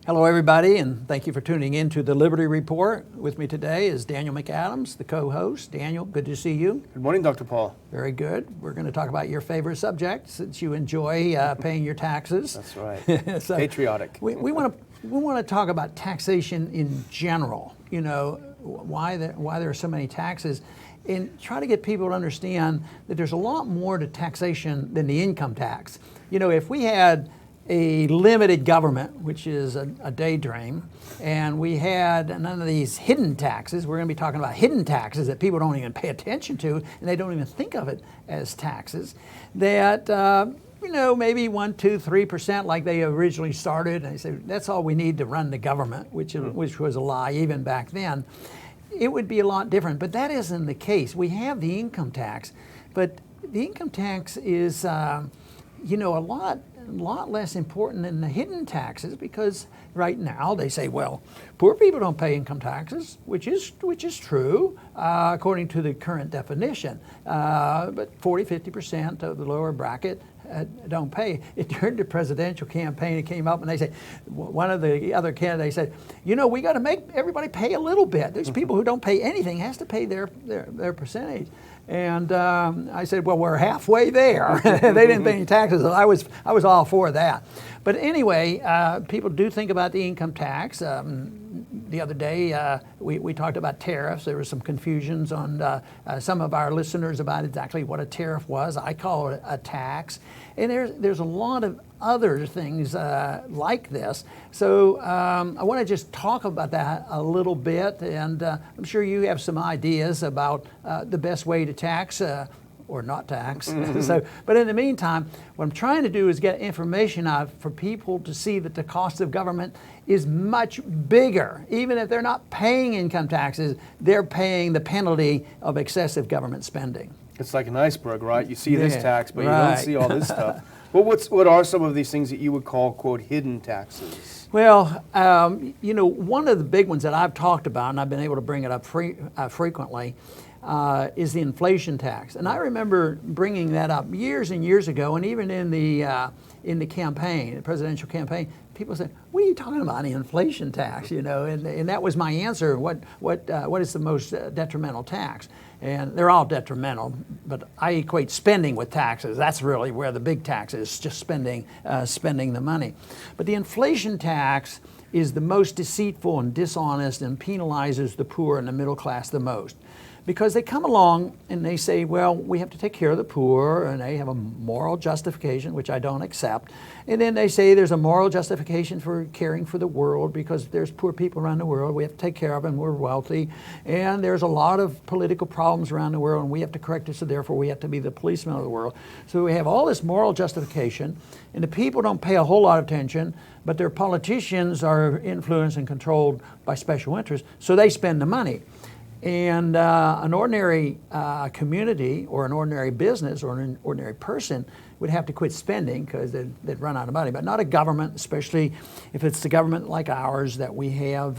Hello, everybody, and thank you for tuning in to the Liberty Report. With me today is Daniel McAdams, the co-host. Daniel, good to see you. Good morning, Dr. Paul. Very good. We're going to talk about your favorite subject since you enjoy paying your taxes. That's right. So patriotic. We want to talk about taxation in general. You know, why there are so many taxes, and try to get people to understand that there's a lot more to taxation than the income tax. You know, if we had a limited government, which is a daydream, and we had none of these hidden taxes. We're going to be talking about hidden taxes that people don't even pay attention to, and they don't even think of it as taxes. That maybe 1%, 2%, 3%, like they originally started, and they said that's all we need to run the government, which was a lie even back then. It would be a lot different, but that isn't the case. We have the income tax, but the income tax is a lot less important than the hidden taxes, because right now they say, well, poor people don't pay income taxes, which is true according to the current definition. But 40-50% of the lower bracket don't pay. During the presidential campaign, it came up and they said, one of the other candidates said, we got to make everybody pay a little bit. There's people who don't pay anything, has to pay their percentage. And I said, well, we're halfway there. They didn't pay any taxes. I was all for that. But anyway, people do think about the income tax. The other day, we talked about tariffs. There was some confusions on some of our listeners about exactly what a tariff was. I call it a tax. And there's a lot of other things like this. So I want to just talk about that a little bit, and I'm sure you have some ideas about the best way to tax or not tax. But in the meantime, what I'm trying to do is get information out for people to see that the cost of government is much bigger. Even if they're not paying income taxes, they're paying the penalty of excessive government spending. It's like an iceberg, right? You see this tax, but you don't see all this stuff. Well, what are some of these things that you would call, quote, hidden taxes? Well, one of the big ones that I've talked about, and I've been able to bring it up frequently, is the inflation tax. And I remember bringing that up years and years ago, and even in the campaign, the presidential campaign, people said, "What are you talking about, the inflation tax?" And that was my answer. What is the most detrimental tax? And they're all detrimental, but I equate spending with taxes. That's really where the big tax is, just spending the money. But the inflation tax is the most deceitful and dishonest and penalizes the poor and the middle class the most. Because they come along and they say, well, we have to take care of the poor, and they have a moral justification, which I don't accept. And then they say there's a moral justification for caring for the world because there's poor people around the world. We have to take care of them. We're wealthy. And there's a lot of political problems around the world, and we have to correct it, so therefore we have to be the policemen of the world. So we have all this moral justification, and the people don't pay a whole lot of attention, but their politicians are influenced and controlled by special interests, so they spend the money. And an ordinary community or an ordinary business or an ordinary person would have to quit spending because they'd run out of money. But not a government, especially if it's the government like ours that we have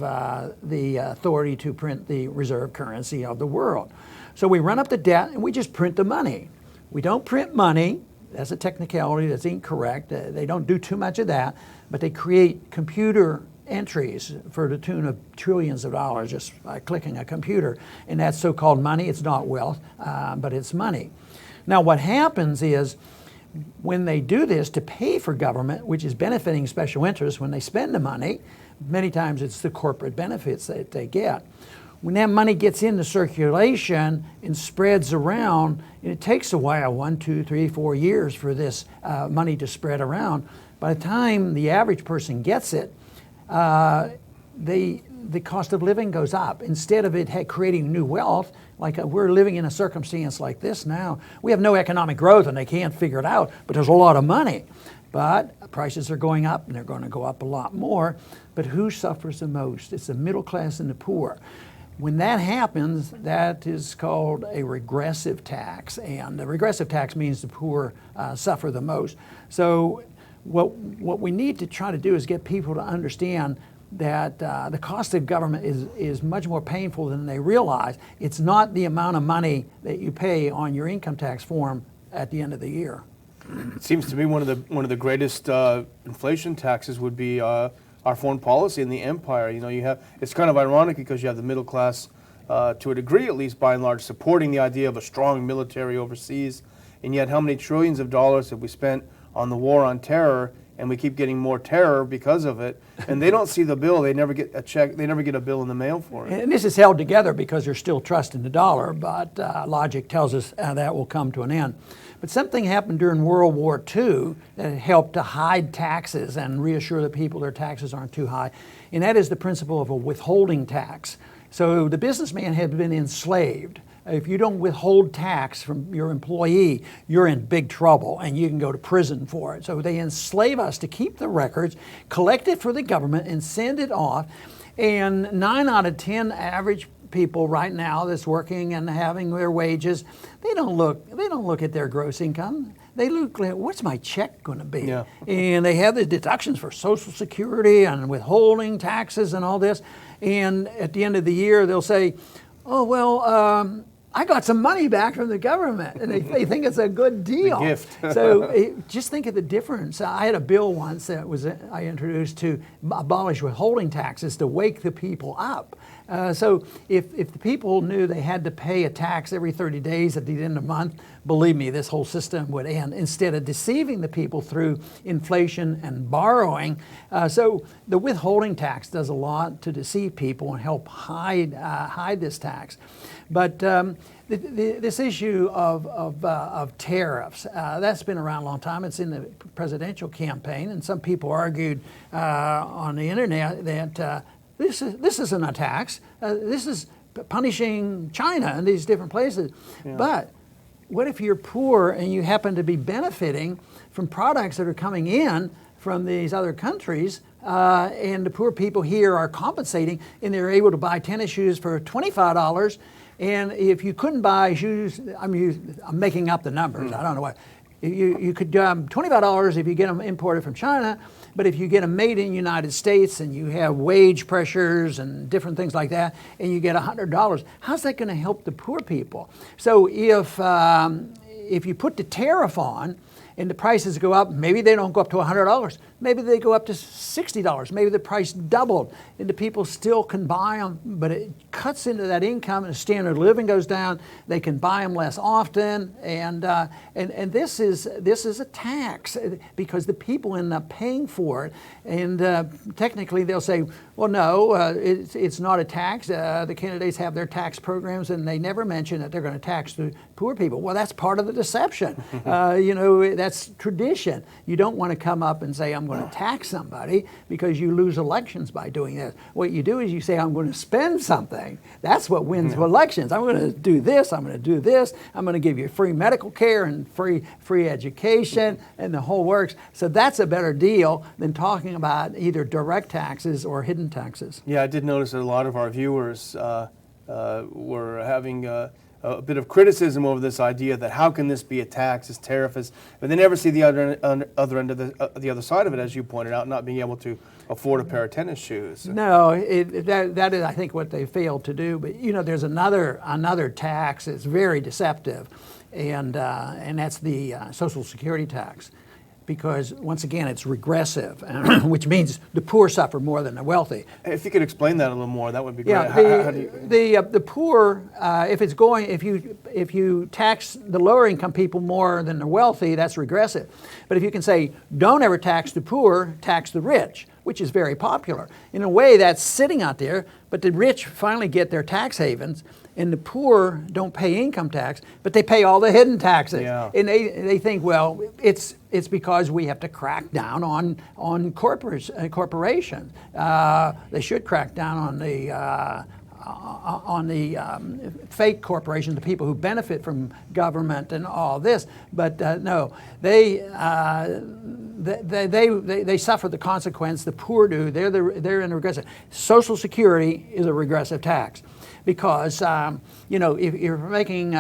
the authority to print the reserve currency of the world. So we run up the debt and we just print the money. We don't print money. That's a technicality that's incorrect. They don't do too much of that, but they create computer entries for the tune of trillions of dollars just by clicking a computer. And that's so-called money. It's not wealth, but it's money. Now what happens is when they do this to pay for government, which is benefiting special interests, when they spend the money, many times it's the corporate benefits that they get. When that money gets into circulation and spreads around, and it takes a while, 1, 2, 3, 4 years for this money to spread around. By the time the average person gets it, the cost of living goes up. Instead of it creating new wealth, like we're living in a circumstance like this now, we have no economic growth and they can't figure it out, but there's a lot of money. But prices are going up and they're going to go up a lot more. But who suffers the most? It's the middle class and the poor. When that happens, that is called a regressive tax. And the regressive tax means the poor suffer the most. So what we need to try to do is get people to understand that the cost of government is much more painful than they realize. It's not the amount of money that you pay on your income tax form at the end of the year. It seems to me one of the greatest inflation taxes would be our foreign policy and the empire. You know, it's kind of ironic because you have the middle class, to a degree at least, by and large, supporting the idea of a strong military overseas, and yet how many trillions of dollars have we spent on the war on terror, and we keep getting more terror because of it, and they don't see the bill. They never get a check. They never get a bill in the mail for it. And this is held together because there's still trust in the dollar, but logic tells us that will come to an end. But something happened during World War II that helped to hide taxes and reassure the people their taxes aren't too high, and that is the principle of a withholding tax. So the businessman had been enslaved. If you don't withhold tax from your employee, you're in big trouble and you can go to prison for it. So they enslave us to keep the records, collect it for the government, and send it off. And 9 out of 10 average people right now that's working and having their wages, they don't look at their gross income. They look like, what's my check going to be? Yeah. And they have the deductions for Social Security and withholding taxes and all this. And at the end of the year, they'll say, oh, well, I got some money back from the government, and they think it's a good deal. The gift. So just think of the difference. I had a bill once that I introduced to abolish withholding taxes to wake the people up. So if the people knew they had to pay a tax every 30 days at the end of the month, believe me, this whole system would end, instead of deceiving the people through inflation and borrowing. So the withholding tax does a lot to deceive people and help hide this tax. But this issue of tariffs, that's been around a long time. It's in the presidential campaign, and some people argued on the internet that this isn't a tax. This is punishing China and these different places. Yeah. But what if you're poor and you happen to be benefiting from products that are coming in from these other countries, and the poor people here are compensating, and they're able to buy tennis shoes for $25, and if you couldn't buy shoes, I'm making up the numbers, I don't know what, you could $25 if you get them imported from China, but if you get them made in the United States and you have wage pressures and different things like that, and you get $100, how's that going to help the poor people? So if you put the tariff on and the prices go up, maybe they don't go up to $100. Maybe they go up to $60. Maybe the price doubled, and the people still can buy them, but it cuts into that income, and the standard of living goes down. They can buy them less often, and this is a tax because the people end up paying for it. And technically, they'll say, well, no, it's not a tax. The candidates have their tax programs, and they never mention that they're going to tax the poor people. Well, that's part of the deception. That's tradition. You don't want to come up and say, I'm going to tax somebody, because you lose elections by doing that. What you do is you say, I'm going to spend something. That's what wins elections. I'm going to do this, I'm going to do this, I'm going to give you free medical care and free education and the whole works. So that's a better deal than talking about either direct taxes or hidden taxes. Yeah, I did notice that a lot of our viewers were having a bit of criticism over this idea that how can this be a tax, this tariff is, but they never see the other end of the other side of it, as you pointed out, not being able to afford a pair of tennis shoes. No, that is, I think, what they failed to do. But there's another tax that's very deceptive, and that's the Social Security tax. Because once again, it's regressive, which means the poor suffer more than the wealthy. If you could explain that a little more, that would be great. Yeah, the poor, if you tax the lower income people more than the wealthy, that's regressive. But if you can say, don't ever tax the poor, tax the rich, which is very popular. In a way, that's sitting out there, but the rich finally get their tax havens, and the poor don't pay income tax, but they pay all the hidden taxes. Yeah. And they think, well, it's because we have to crack down on corporations. They should crack down on the fake corporations, the people who benefit from government and all this. But no, they suffer the consequence. The poor do. They're in regressive. Social Security is a regressive tax. Because if you're making,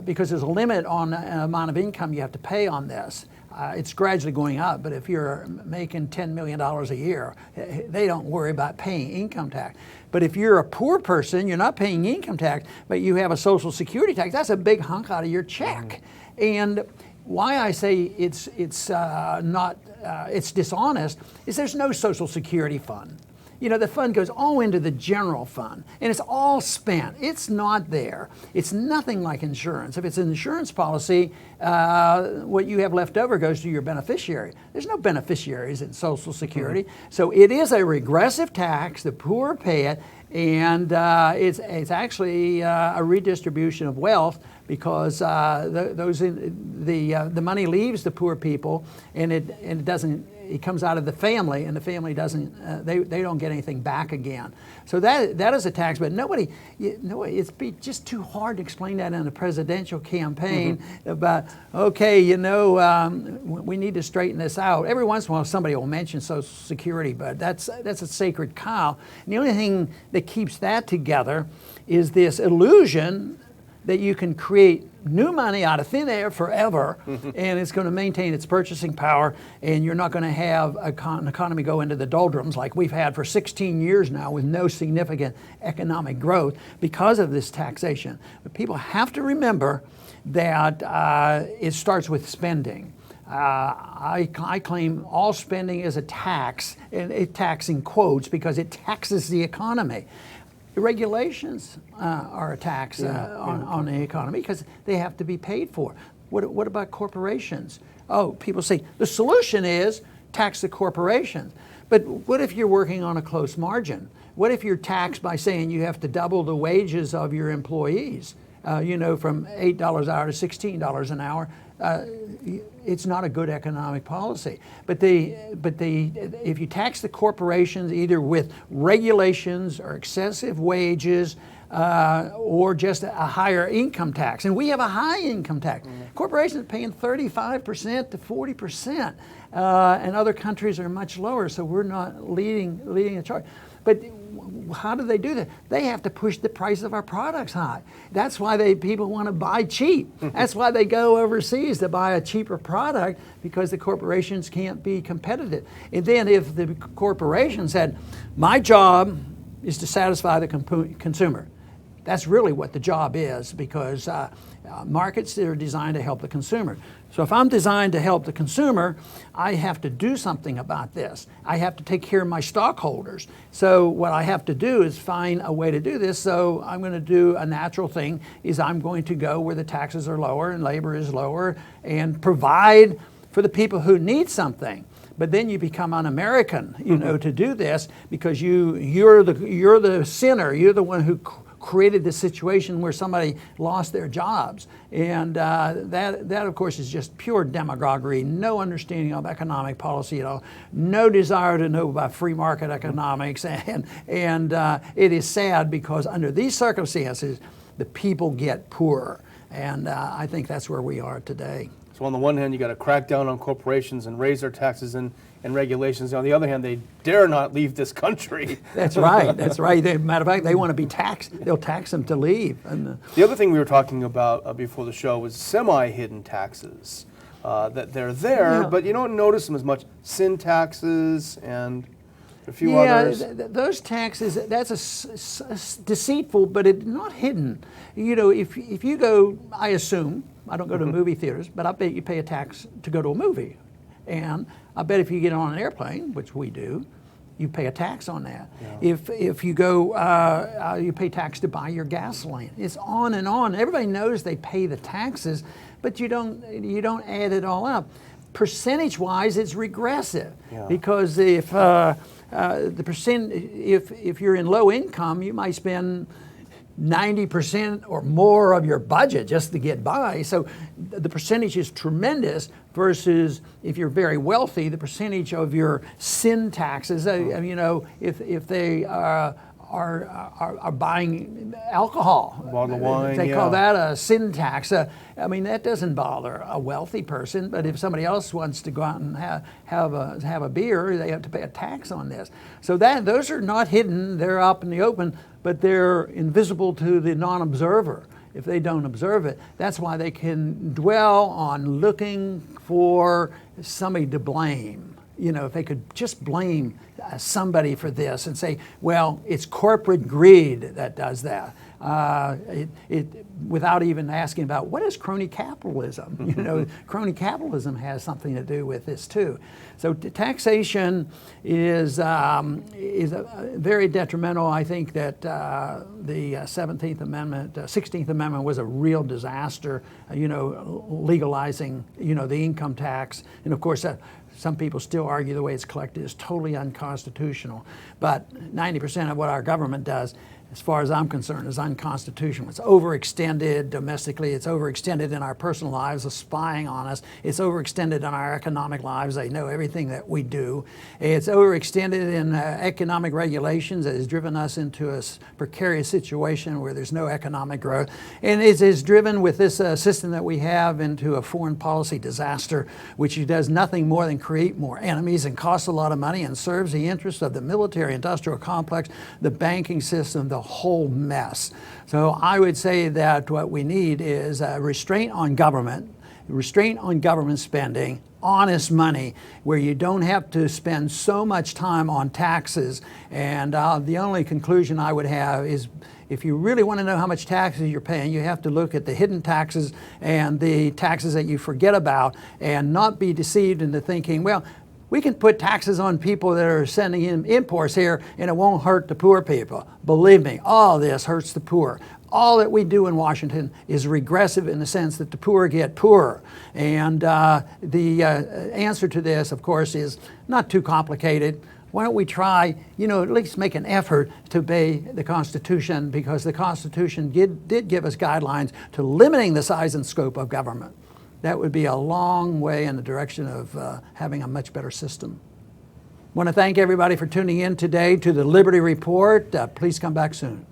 because there's a limit on the amount of income you have to pay on this. It's gradually going up, but if you're making $10 million a year, they don't worry about paying income tax. But if you're a poor person, you're not paying income tax, but you have a Social Security tax, that's a big hunk out of your check. And why I say it's not it's dishonest is there's no Social Security fund. You know, the fund goes all into the general fund, and it's all spent. It's not there. It's nothing like insurance. If it's an insurance policy, what you have left over goes to your beneficiary. There's no beneficiaries in Social Security. So it is a regressive tax. The poor pay it, and it's actually a redistribution of wealth, because the money leaves the poor people, and it doesn't. It comes out of the family, and the family doesn't. They don't get anything back again. So that is a tax. But nobody. It's just too hard to explain that in a presidential campaign about. Okay, we need to straighten this out. Every once in a while, somebody will mention Social Security, but that's a sacred cow. And the only thing that keeps that together is this illusion that you can create new money out of thin air forever, and it's going to maintain its purchasing power, and you're not going to have an economy go into the doldrums like we've had for 16 years now with no significant economic growth because of this taxation. But people have to remember that it starts with spending. I claim all spending is a tax, and a tax in quotes, because it taxes the economy. Regulations are a tax on the economy because they have to be paid for. What about corporations? Oh, people say the solution is tax the corporations. But what if you're working on a close margin? What if you're taxed by saying you have to double the wages of your employees? From $8 an hour to $16 an hour. It's not a good economic policy. But if you tax the corporations either with regulations or excessive wages or just a higher income tax, and we have a high income tax. Corporations are paying 35% to 40%, and other countries are much lower. So we're not leading the charge. But how do they do that? They have to push the price of our products high. That's why people want to buy cheap. That's why they go overseas to buy a cheaper product, because the corporations can't be competitive. And then if the corporation said, my job is to satisfy the consumer. That's really what the job is, because markets are designed to help the consumer. So if I'm designed to help the consumer, I have to do something about this. I have to take care of my stockholders. So what I have to do is find a way to do this. So I'm going to do a natural thing, is I'm going to go where the taxes are lower and labor is lower and provide for the people who need something. But then you become un-American, to do this, because you're the sinner. You're the one who created this situation where somebody lost their jobs. And that of course, is just pure demagoguery, no understanding of economic policy at all, no desire to know about free market economics. And it is sad, because under these circumstances, the people get poorer. And I think that's where we are today. So on the one hand, you got to crack down on corporations and raise their taxes and regulations. On the other hand, they dare not leave this country. That's right. That's right. Matter of fact, they want to be taxed. They'll tax them to leave. And the other thing we were talking about before the show was semi-hidden taxes. That they're there, but you don't notice them as much. Sin taxes and a few others. Those taxes, that's deceitful, but it's not hidden. If you go, I assume, I don't go to movie theaters, but I bet you pay a tax to go to a movie. And I bet if you get on an airplane, which we do, you pay a tax on that. Yeah. If you go, you pay tax to buy your gasoline. It's on and on. Everybody knows they pay the taxes, but you don't add it all up. Percentage-wise, it's regressive, because if if you're in low income, you might spend 90% or more of your budget just to get by. So the percentage is tremendous, versus if you're very wealthy, the percentage of your sin taxes, if they are buying alcohol. Bottle of wine, they call that a sin tax. That doesn't bother a wealthy person, but if somebody else wants to go out and have a beer, they have to pay a tax on this. So those are not hidden, they're up in the open, but they're invisible to the non-observer if they don't observe it. That's why they can dwell on looking for somebody to blame. if they could just blame somebody for this and say, well, it's corporate greed that does that. Without even asking about what is crony capitalism. Crony capitalism has something to do with this too. So taxation is very detrimental. I think that the 16th Amendment was a real disaster. Legalizing the income tax, and of course some people still argue the way it's collected is totally unconstitutional. But 90% of what our government does, as far as I'm concerned, is unconstitutional. It's overextended domestically. It's overextended in our personal lives, of spying on us. It's overextended in our economic lives. They know everything that we do. It's overextended in economic regulations that has driven us into a precarious situation where there's no economic growth. And it is driven with this system that we have into a foreign policy disaster, which does nothing more than create more enemies and costs a lot of money and serves the interests of the military-industrial complex, the banking system, the whole mess. So I would say that what we need is restraint on government spending, honest money, where you don't have to spend so much time on taxes. And the only conclusion I would have is, if you really want to know how much taxes you're paying, you have to look at the hidden taxes and the taxes that you forget about, and not be deceived into thinking, well, we can put taxes on people that are sending in imports here and it won't hurt the poor people. Believe me, all this hurts the poor. All that we do in Washington is regressive in the sense that the poor get poorer. And the answer to this, of course, is not too complicated. Why don't we try, at least make an effort to obey the Constitution, because the Constitution did give us guidelines to limiting the size and scope of government. That would be a long way in the direction of having a much better system. I want to thank everybody for tuning in today to the Liberty Report. Please come back soon.